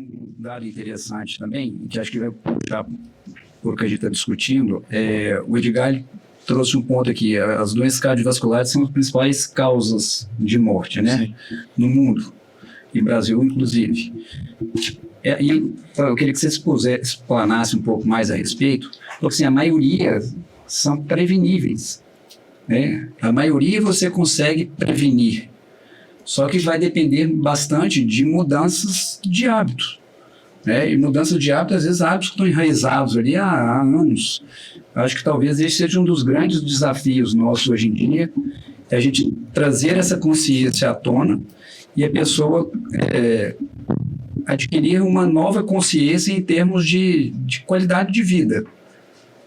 um dado interessante também, que acho que vai puxar por que a gente está discutindo. O Edgar ele trouxe um ponto aqui: as doenças cardiovasculares são as principais causas de morte, né? Sim. No mundo, e Brasil inclusive. E eu queria que você explanasse um pouco mais a respeito, porque assim, a maioria são preveníveis, né? A maioria você consegue prevenir, só que vai depender bastante de mudanças de hábitos, né? E mudança de hábitos, às vezes hábitos que estão enraizados ali há anos. Acho que talvez esse seja um dos grandes desafios nossos hoje em dia, é a gente trazer essa consciência à tona e a pessoa adquirir uma nova consciência em termos de qualidade de vida,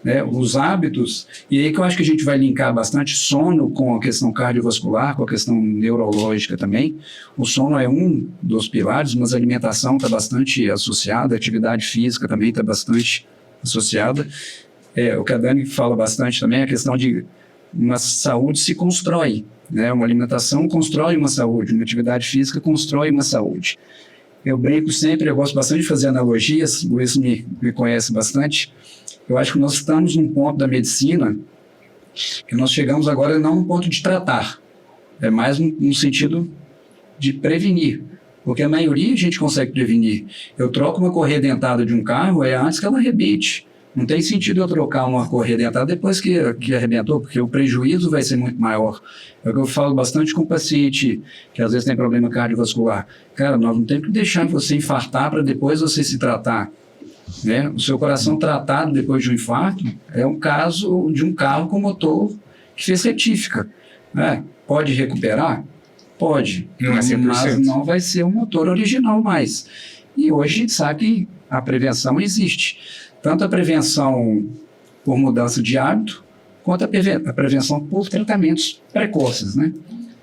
né? Os hábitos, e aí que eu acho que a gente vai linkar bastante sono com a questão cardiovascular, com a questão neurológica também. O sono é um dos pilares, mas a alimentação está bastante associada, a atividade física também está bastante associada. O que a Dani fala bastante também é a questão de uma saúde se constrói, né? Uma alimentação constrói uma saúde, uma atividade física constrói uma saúde. Eu brinco sempre, eu gosto bastante de fazer analogias, o Luiz me conhece bastante. Eu acho que nós estamos num ponto da medicina que nós chegamos agora não num ponto de tratar, é mais no sentido de prevenir, porque a maioria a gente consegue prevenir. Eu troco uma correia dentada de um carro antes que ela arrebente. Não tem sentido eu trocar uma correia dentada depois que arrebentou, porque o prejuízo vai ser muito maior. É o que eu falo bastante com o paciente que às vezes tem problema cardiovascular. Cara, nós não temos que deixar você infartar para depois você se tratar, né? O seu coração tratado depois de um infarto é um caso de um carro com motor que fez retífica, né? Pode recuperar? Pode, Não é 100%. mas não vai ser o motor original mais. E hoje a gente sabe que a prevenção existe. Tanto a prevenção por mudança de hábito, quanto a prevenção por tratamentos precoces, né?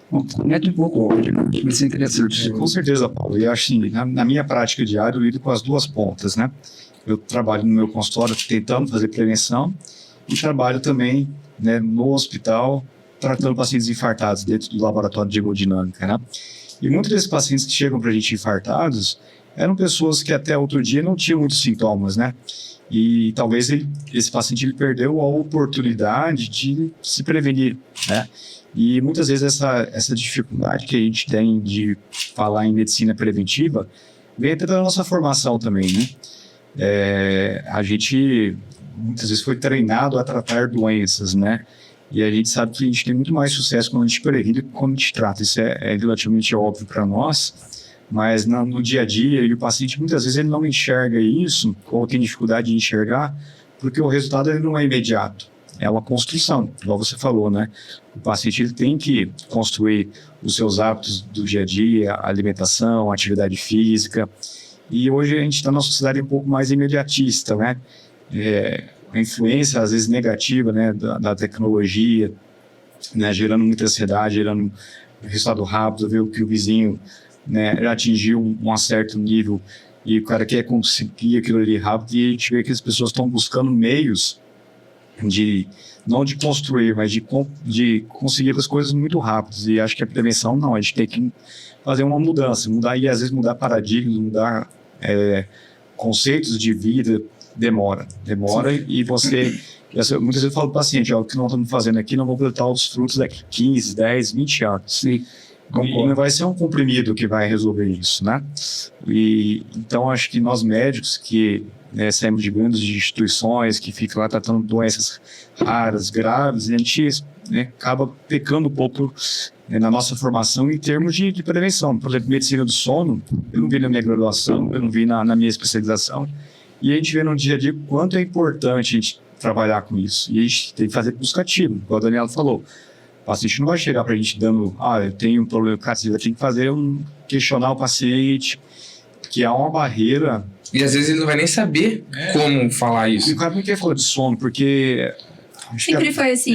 Comenta um pouco hoje, né? Isso é interessante. Com certeza, Paulo. E acho assim, na minha prática diária, eu lido com as duas pontas, né? Eu trabalho no meu consultório tentando fazer prevenção e trabalho também, né, no hospital tratando pacientes infartados dentro do laboratório de hemodinâmica, né? E muitos desses pacientes que chegam para a gente infartados eram pessoas que até outro dia não tinham muitos sintomas, né? E talvez esse paciente perdeu a oportunidade de se prevenir, né? E muitas vezes essa dificuldade que a gente tem de falar em medicina preventiva vem até da nossa formação também, né? A gente muitas vezes foi treinado a tratar doenças, né? E a gente sabe que a gente tem muito mais sucesso quando a gente previne do que quando a gente trata. Isso é relativamente óbvio para nós. Mas no dia a dia, o paciente muitas vezes ele não enxerga isso, ou tem dificuldade de enxergar, porque o resultado ele não é imediato. É uma construção, igual você falou, né? O paciente ele tem que construir os seus hábitos do dia a dia, a alimentação, a atividade física. E hoje a gente está numa sociedade um pouco mais imediatista, né? A influência, às vezes, negativa, né, da tecnologia, né, gerando muita ansiedade, gerando resultado rápido, ver o que o vizinho, né, já atingiu um certo nível e o cara quer conseguir aquilo ali rápido, e a gente vê que as pessoas estão buscando meios não de construir, mas de conseguir as coisas muito rápidas. E acho que a prevenção não, a gente tem que fazer uma mudança, e às vezes mudar paradigmas, mudar conceitos de vida, demora. Sim. E você muitas vezes eu falo para o paciente, o que nós estamos fazendo aqui não vamos coletar os frutos daqui 15, 10, 20 anos. Sim. E não vai ser um comprimido que vai resolver isso, né? E então acho que nós médicos que saímos de grandes instituições que ficam lá tratando doenças raras, graves, a gente acaba pecando um pouco na nossa formação em termos de prevenção. Por exemplo, medicina do sono, eu não vi na minha graduação, eu não vi na minha especialização, e a gente vê no dia a dia quanto é importante a gente trabalhar com isso. E a gente tem que fazer buscativo, igual a Daniela falou. O paciente não vai chegar para a gente dando, eu tenho um problema cardíaco, tem que fazer questionar o paciente, que há uma barreira. E às vezes ele não vai nem saber como falar isso. E o cara não quer falar de sono, porque... Sempre foi assim.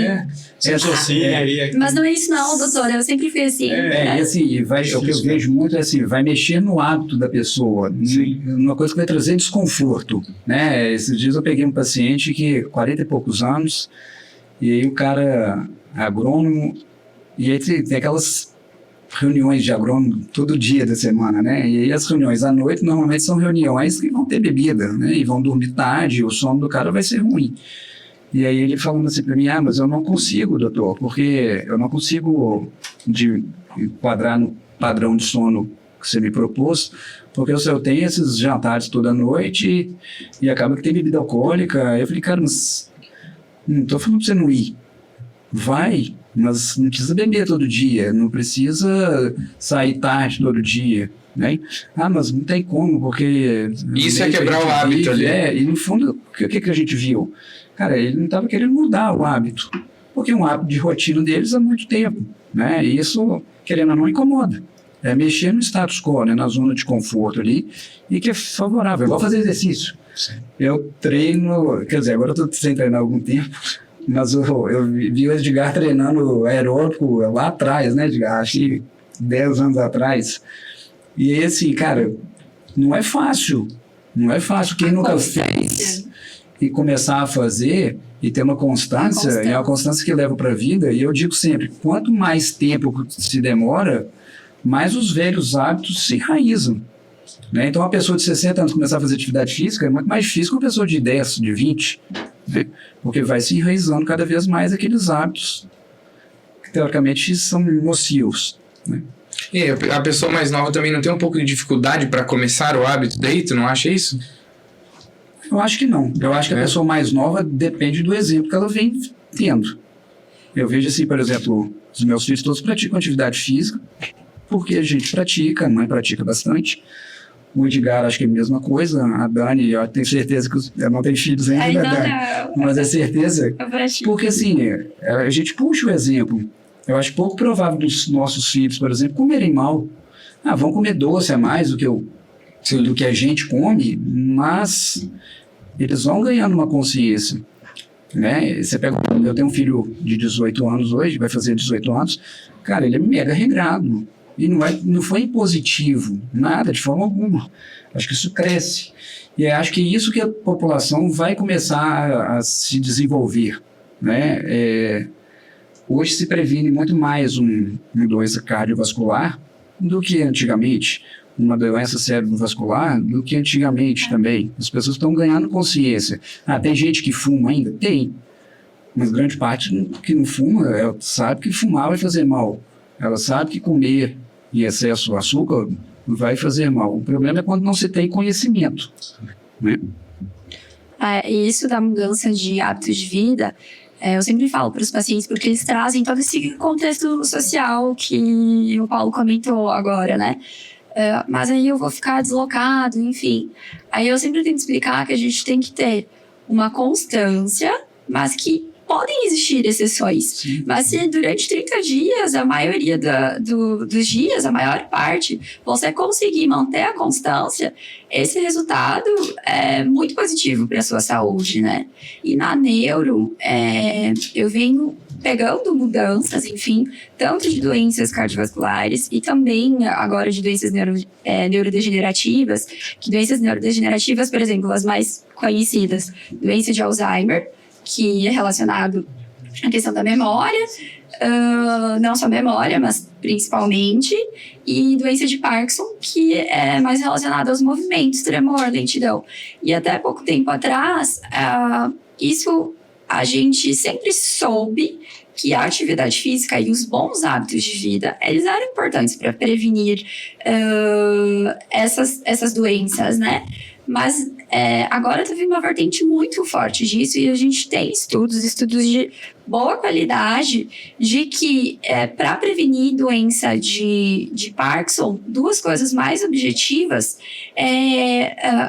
Mas não é isso não, doutor, eu sempre fui assim. E assim, o que eu vejo muito é assim, vai mexer no hábito da pessoa. Sim. Uma coisa que vai trazer desconforto, né? Esses dias eu peguei um paciente que 40 e poucos anos, e aí o cara agrônomo, e aí tem aquelas reuniões de agrônomo todo dia da semana, né? E aí as reuniões à noite normalmente são reuniões que vão ter bebida, né? E vão dormir tarde, o sono do cara vai ser ruim. E aí ele falando assim para mim, mas eu não consigo, doutor, porque eu não consigo enquadrar no padrão de sono que você me propôs, porque eu tenho esses jantares toda noite e acaba que tem bebida alcoólica. Eu falei, cara, mas não estou falando para você não ir. Vai, mas não precisa beber todo dia, não precisa sair tarde todo dia, né? Mas não tem como, porque... Isso é quebrar o hábito ali. E no fundo, o que a gente viu? Cara, ele não estava querendo mudar o hábito, porque é um hábito de rotina deles há muito tempo, né? E isso, querendo ou não, incomoda. É mexer no status quo, né? Na zona de conforto ali, e que é favorável, é igual fazer exercício. Sim. Eu treino, quer dizer, agora eu estou sem treinar há algum tempo, mas eu vi o Edgar treinando aeróbico lá atrás, né, Edgar? Acho que 10 anos atrás. E aí, assim, cara, não é fácil. Não é fácil. Quem nunca fez e começar a fazer e ter uma constância, é uma constância que leva para a vida. E eu digo sempre, quanto mais tempo se demora, mais os velhos hábitos se enraizam. Né? Então, uma pessoa de 60 anos começar a fazer atividade física é muito mais difícil que uma pessoa de 10, de 20, né? Porque vai se enraizando cada vez mais aqueles hábitos que, teoricamente, são nocivos. Né? E a pessoa mais nova também não tem um pouco de dificuldade para começar o hábito daí? Tu não acha isso? Eu acho que não. Eu acho que a pessoa mais nova depende do exemplo que ela vem tendo. Eu vejo assim, por exemplo, os meus filhos todos praticam atividade física, porque a gente pratica, a mãe pratica bastante. O Edgar, acho que é a mesma coisa. A Dani, eu tenho certeza que eu não tenho filhos ainda, Dani, mas é certeza. Porque assim, a gente puxa o exemplo. Eu acho pouco provável dos nossos filhos, por exemplo, comerem mal. Vão comer doce a mais do que a gente come, mas eles vão ganhando uma consciência. Né? Você pega, eu tenho um filho de 18 anos hoje, vai fazer 18 anos. Cara, ele é mega regrado. E não foi impositivo, nada, de forma alguma. Acho que isso cresce. E acho que isso que a população vai começar a se desenvolver. Né? Hoje se previne muito mais uma doença cardiovascular do que antigamente, uma doença cerebrovascular do que antigamente também. As pessoas estão ganhando consciência. Tem gente que fuma ainda? Tem. Mas grande parte que não fuma, ela sabe que fumar vai fazer mal. Ela sabe que comer em excesso de açúcar vai fazer mal. O problema é quando não se tem conhecimento. Né? E isso da mudança de hábitos de vida, eu sempre falo para os pacientes, porque eles trazem todo esse contexto social que o Paulo comentou agora, né? Mas aí eu vou ficar deslocado, enfim. Aí eu sempre tento explicar que a gente tem que ter uma constância, mas que podem existir exceções. Sim. Mas se durante 30 dias, a maioria dos dias, a maior parte, você conseguir manter a constância, esse resultado é muito positivo para a sua saúde, né? E na neuro, eu venho pegando mudanças, enfim, tanto de doenças cardiovasculares e também agora de doenças neurodegenerativas, que doenças neurodegenerativas, por exemplo, as mais conhecidas, doença de Alzheimer, que é relacionado à questão da memória, não só memória, mas principalmente, e doença de Parkinson, que é mais relacionada aos movimentos, tremor, lentidão. E até pouco tempo atrás, isso a gente sempre soube que a atividade física e os bons hábitos de vida, eles eram importantes para prevenir essas doenças, né? Mas agora teve uma vertente muito forte disso e a gente tem estudos de boa qualidade de que para prevenir doença de Parkinson, duas coisas mais objetivas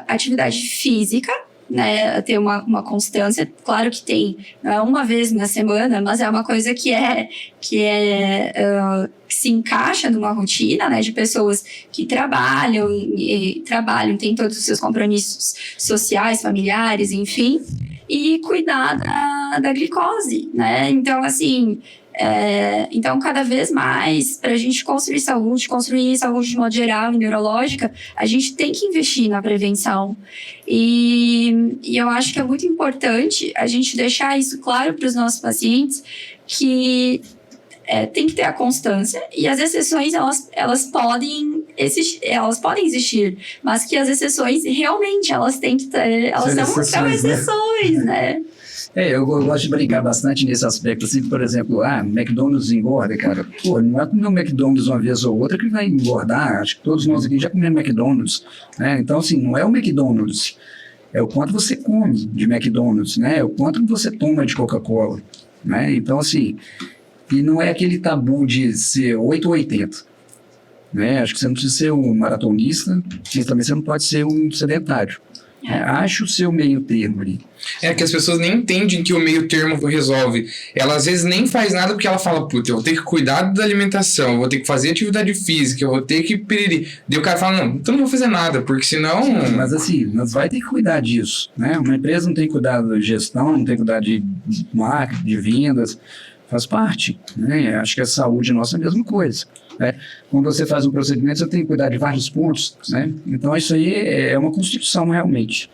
atividade física, né, ter uma constância, claro que tem, não é uma vez na semana, mas é uma coisa que se encaixa numa rotina, né, de pessoas que trabalham, têm todos os seus compromissos sociais, familiares, enfim, e cuidar da glicose, né, então assim, então cada vez mais, para a gente construir saúde de modo geral e neurológica, a gente tem que investir na prevenção. E eu acho que é muito importante a gente deixar isso claro para os nossos pacientes, que tem que ter a constância, e as exceções, elas podem existir, mas que as exceções, realmente, elas têm que ter, elas são exceções, né? Eu gosto de brincar bastante nesse aspecto, assim, por exemplo, McDonald's engorda, cara. Pô, não é comer um McDonald's uma vez ou outra que vai engordar. Acho que todos nós aqui já comemos McDonald's, né? Então, assim, não é o McDonald's, é o quanto você come de McDonald's, né? É o quanto você toma de Coca-Cola, né? Então, assim, e não é aquele tabu de ser 8 ou 80, né? Acho que você não precisa ser um maratonista, mas também você não pode ser um sedentário. Acho o seu meio termo ali. É que as pessoas nem entendem que o meio termo resolve. Ela às vezes nem faz nada porque ela fala, puta, eu vou ter que cuidar da alimentação, eu vou ter que fazer atividade física, eu vou ter que piriri. Daí o cara fala, não, então não vou fazer nada, porque senão... Sim, mas assim, nós vai ter que cuidar disso, né? Uma empresa não tem que cuidar da gestão, não tem que cuidar de marketing, de vendas, faz parte, né? Acho que a saúde nossa é a mesma coisa, né? Quando você faz um procedimento, você tem que cuidar de vários pontos, né? Então isso aí é uma construção realmente.